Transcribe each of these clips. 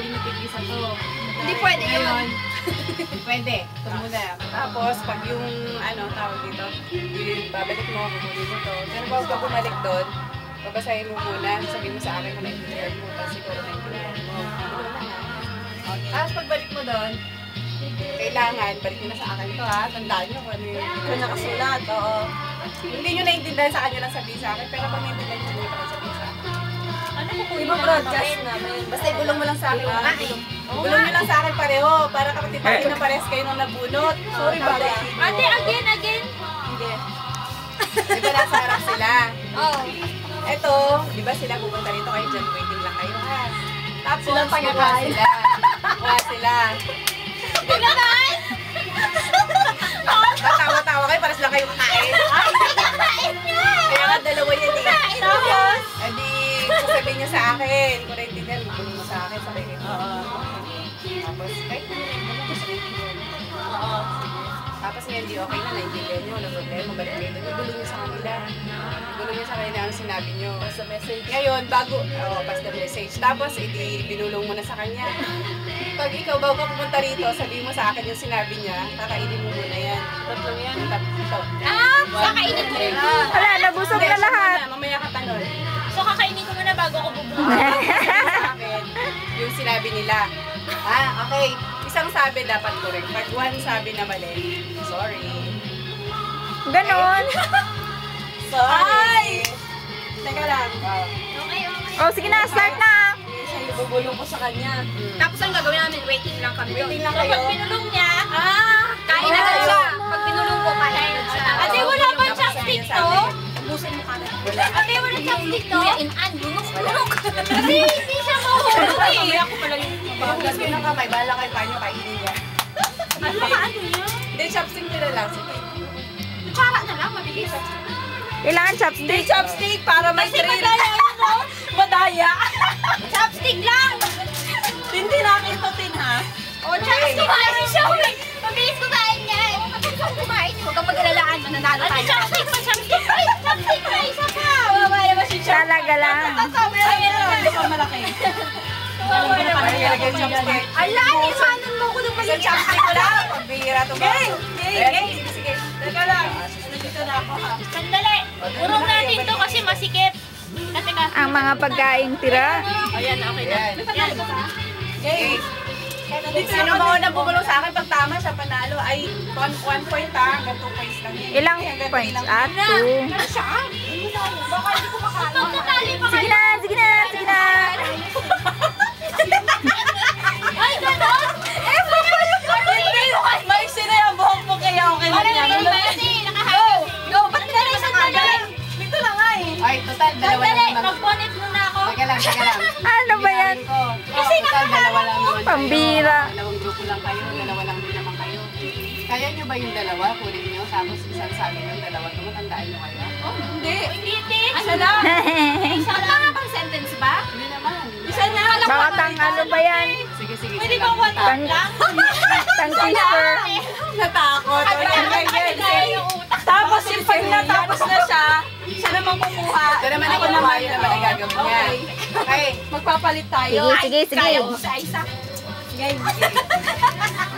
huli ni Tigisa to. Hindi pwede yun. Pwede. Ito muna. Tapos, pag yung, tawag dito, babalik mo, bumuli mo to. Pero bago ka bumalik doon, babasahin mo muna, sabihin mo sa akin kung na-intindihan mo, tapos siguro na-intindihan mo. Okay. Tapos pagbalik mo doon, kailangan, balik nyo na sa akin to ha, tandaan nyo kung ano yung nakasulat, oo. Hindi nyo na-intindihan sa kanya lang sabihin sa akin, pero pag na-intindihan nyo, hindi pa sabihin sa akin. Ano po kung Iba-broadcast namin. Basta ibulong mo lang sa akin. Ibulong nyo lang sa akin pareho, para kapatid tayo na pares kayo nung nabunot. Sorry ba? Ate, again. Hindi. Diba nasa harap sila? Oh. Eto, di ba sila pupunta rito kayo dyan, waiting lang kayo ha. Tapos, Silang tagakain. Kuha sila. Tagakain? Tawa-tawa kayo, para sila kayo kakain. Tagakain niya! Kaya nga dalawa yan eh. Tapos? Edi, sasabihin niya sa akin. Kung naintindihan, bubulong mo sa akin, sabi kayo. Tapos, kahit kung naintindihan, gusto ko yung tapos ngayon, di okay na, naintindihan nyo, walang problema, balik kayo doon. Ibulong nyo sa kanila. Ibulong nyo sa kanila ang sinabi nyo. Sa message. Ngayon, bago, pass the message. Tapos, binulong mo na sa kanya. Pag ikaw, bago ka pupunta rito, sabihin mo sa akin yung sinabi niya, kakainin mo muna yan. Tatlong yan. Tatlo. Kakainin ko muna. Wala, nabusog na lahat. Mamaya ka tanong. So, kakainin ko muna bago ako bubunod. Sa akin, yung sinabi nila. Okay. Isang sabi dapat correct. Pag one sabi na mali, sorry. Ganon. Sorry. Teka lang. Okay. Oh, sige na, start na. Siya yung bubulong ko sa kanya. Tapos ang gagawin namin, waiting lang kami. Waiting lang So, kayo. pag pinulong niya, kain agad siya. Pag pinulong ko, kain agad siya. Ate, wala ba chopstick to? Ubusin mo kagad. Ate, wala chopstick to? Inan, lunok. Kasi hindi siya mahulog eh. Ako pala yung Pagkas kayo ng kamay, bahala kayo paano kainin niya. ano niya? Hindi, chopstick nila lang. Sige. Kutsara na lang, mabilis. Kailangan chopstick. Chopstick para may Kasi thrill. madaya yun, no? Madaya. Chopstick lang! Hindi namin tutin ha. O, chopstick lang siya. Mabilis kumain niya. Mabilis kumain. Huwag kang mag-alalaan. Mananalo tayo. Chopstick pa, chopstick pa. Chopstick pa, isa pa. Mababa naman si chopstick. Talaga lang. Sabi lang yan. Hindi pa malaki. Nilagay chopstick. Ala, iwanan mo ko nung Isang maliit. chopstick ko lang. Pagbihira ito ba? Game! Sige. Teka lang. Nandito na ako ha. Sandali. Urong natin to kasi masikip. Teka. Ang mga pagkain tira. Ayan, okay na. Yan. Game! Sino mauna bumulong sa akin pag tama siya panalo ay 1 point ha. Hanggang 2 points lang yun. Ilang points? 2. Ano siya? Baka hindi ko makano. Tatali pa Sige na, sige na, sige na. Ay, gano'n? May sila yung buhok mo kaya okay lang yan. Go! Ba't pinalay sa tagalan? Dito lang nga eh. Ay, total, dalawa lang Sandali, naman. mag-bonnet muna ako. Teka lang, teka lang. Ano ba yan? Kasi dalawa lang naman kayo. Pambira. Dalawang grupo lang kayo, dalawa lang din naman kayo. Kaya nyo ba yung dalawa? Kunin nyo, tapos isang sabi ng dalawa. Tumatandaan nyo kaya? Hindi. Hindi, Tim. Isa lang. Isa lang nga bang sentence ba? Hindi naman. Isa na. Bakit ang ano ba yan? Sige, sige. Pwede sige. bang one tap lang? Tang twister. Natakot. Tapos yung pag natapos na siya, siya naman kumuha. Ito naman ako naman yun naman ang gagawin niya. Okay. Magpapalit tayo. Sige, sige, sige. Isa-isa. Game.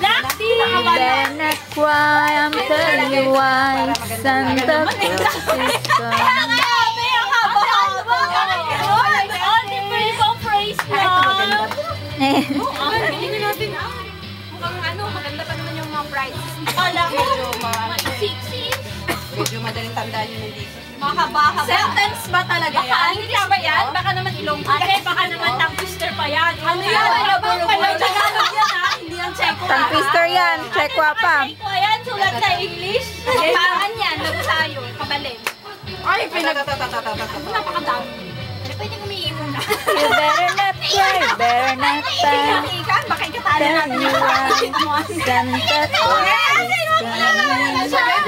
Laki! Then that's why I'm telling you why Santa Francisco. Grabe, ang haba-haba. Ate, pwede bang praise lang? Ang galing natin mukhang maganda pa naman yung mga prizes. Kala ko, sexy. Medyo madaling tandaan yun nandito. Mahaba-haba. Sentence ba talaga Baka yan? English ba yan? Baka naman ilong. Ate, baka naman tongue twister pa yan. Ano yan? Walang Tagalog yan ha? Hindi yan Checo. Tang twister yan. Chekwa pa. Checo yan, sulat sa English. Kailangan yan, nagsayo, kabalin. Ay, pinagtatatatatata. Napakadami. Pwede kumiimo na. You better not cry, you better not cry. Ikan, baka ikatalo Tell natin. me why Santa Francisco.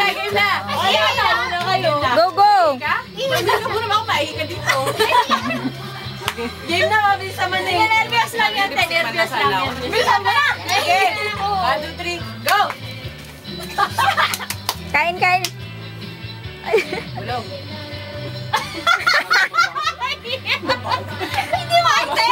Game na. Ayan na. Kayo. Go, go! Hindi ka po naman maiika dito. Game na, mabilis naman eh. Nervyos lang yan, nervyos lang yan. Bilisan mo na! Game! 1, 2, 3, go! Kain, kain. Bulong. Hindi mo ate!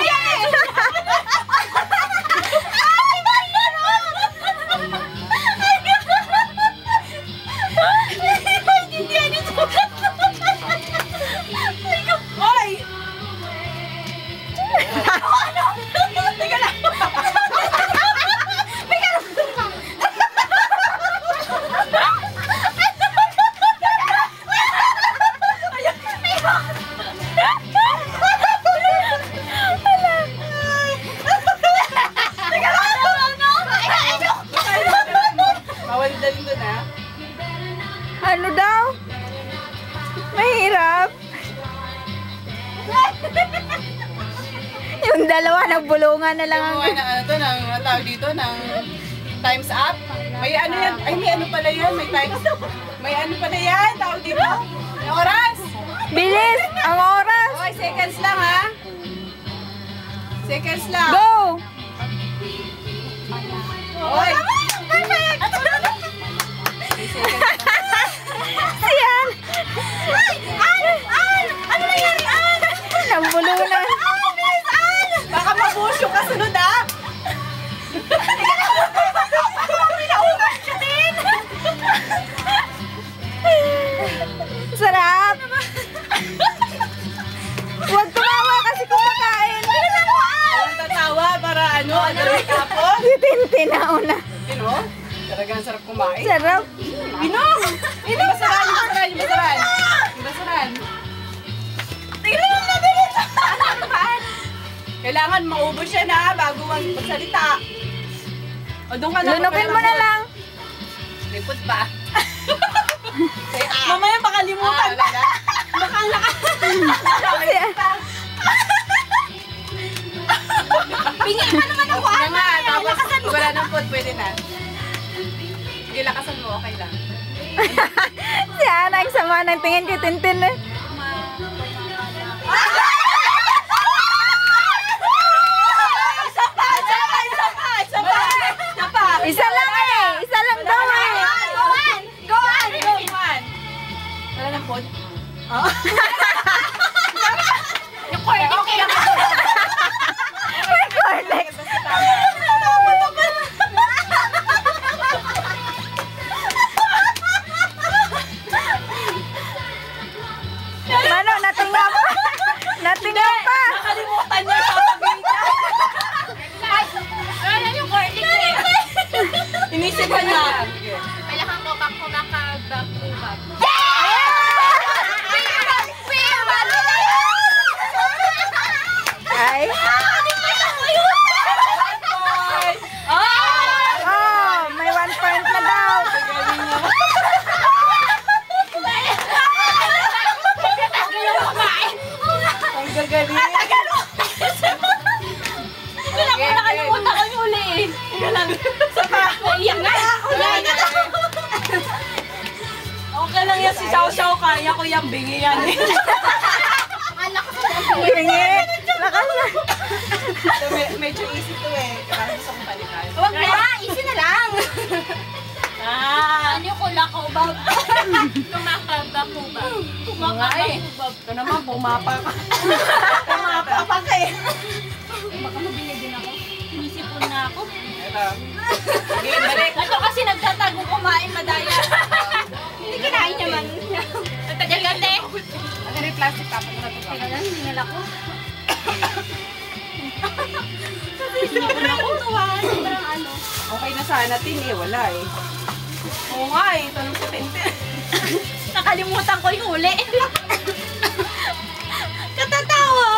Bulungan na lang ang... Gumawa ng ano to, ng tawag dito, ng times up. May ano yan, ay may ano pala yan, may times, may ano pala yan, tawag dito. May oras. Bilis! Ang oras! Okay, seconds lang ha. Seconds lang. Go! Oy. Perfect! May seconds lang. Siyan! Ano nangyari, An? Nabulunan. Bilis, An! Baka mabush yung kasunod ha. Pinaugas siya din! Sarap! Huwag tumawa kasi kumakain. Ang tatawa para ano may kapon. Si Tintin na una. Ano? Talagang sarap kumain. Sarap. Inom! Inom! Basaran! Basaran! Basaran! Basaran! Tingnan mo na din ito! Kailangan maubos siya na bago magsalita. O doon ka na. Lunupin mo na lang. Lipot pa. Mamaya makalimutan pa! Pingi pa naman ako, Ano An! nga, tapos wala ng food, pwede na. Sige, lakasan mo, okay lang. Si Ana, ang sama ng tingin kay Tintin eh. Isa lang eh. Isa lang daw eh. Go, An! Wala ng food? Yung cornet eh! May cortex. Mano, natingnan pa. Natingnan pa. Nakalimutan niya sasabihin niya. Ano yung cornet eh? Inisip ka niya. Kailangan ko bang kumakabag-ubag. Ay. Oh, may 1 point na daw. Ang gagaling. Nakalimutan ko yung uli eh. Ika lang. Iyak na. Okay lang yan si Xiao Xiao, kaya ko yung bingi yan. Bingi. Lakas na. Medyo easy to eh. Kaya gusto kong palitan. Huwag na, easy na lang. Ano yung kulakubab? Kumakabakubab. Nga eh. Ito naman, bumapa ka. Bumapa pa ka eh. Baka mabili din ako. Inisipon na ako. Ito. Sige, balik. Ito kasi nagtatago kumain madaya. Hindi kinain niya man. Nagtagal-gante. Ano yung plastic tapos na ito? Teka lang, hingal ako. Inisipon ako. Sobrang ano. Okay na sana tin eh, wala eh. Oo nga eh, tanong sa Tintin. Nakalimutan ko yung uli. Katatawa.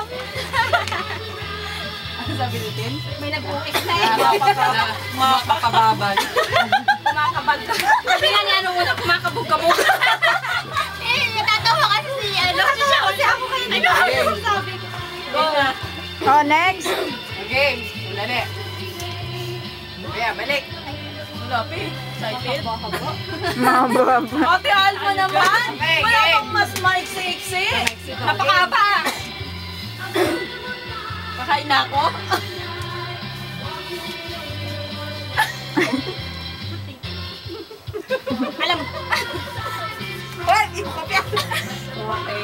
Ano sabi ni Tin? May nag-uis na eh. Mapakababal. Kumakabag ka. Sabi nga niya nung una, kumakabog ka mo. Natatawa kasi si ano. Kasi ako kayo nag-uis. Sabi ko. Go. Oh, next. Okay, ulali. Kaya, balik. Lapi, excited. Mababa. Ate Alma naman! Okay, Wala game. bang mas maiksi-iksi? Napakaba! Pakain na ako? Alam mo. Hoy, yung kopya! Okay.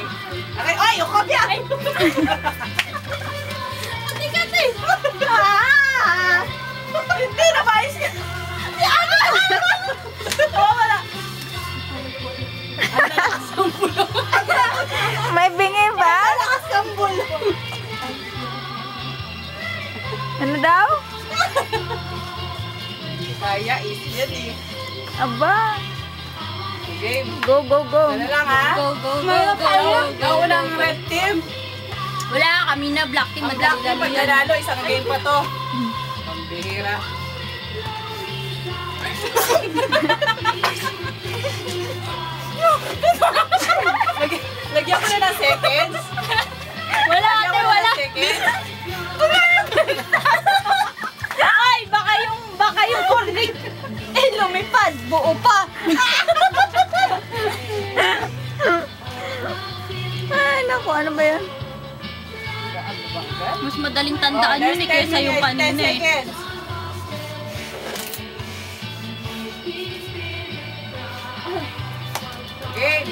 Okay, oy, yung kopya! Kasi. Hindi, nabayos ka! Si Ana! Oo, wala. May bingi ba? Lakas kang bulo. Ano daw? Kaya, easy yan eh. Aba. Game. Go, go, go. Ano lang ha? Go, go, go, go. Naunang red team. Wala, kami na black team. Ang black team pag nanalo, isang game pa to. Pambihira. Lagyan ko na ng seconds. Wala, Lagyan ate, ko na wala. ng seconds. madaling tandaan yun eh, kaysa yung kanina 10 eh. seconds. Game.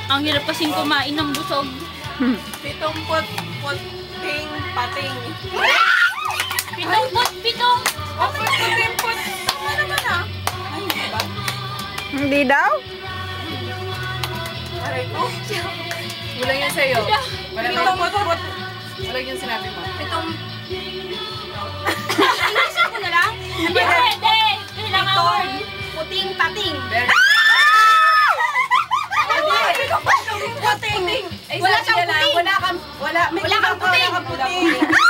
Ang hirap kasing kumain ng busog. 7 puting pating. Pitong! Puting put. Tama naman ah. Ay, hindi ba? Hindi daw? Aray ko. Kulang yan sa'yo. Pitong put. Kulang yung sinabi mo. Inisip ko na lang? Hindi pwede! Kailangan word. Puting pating. Very Puting. Ay, Wala sabi siyang niya lang, puting. wala kang puting.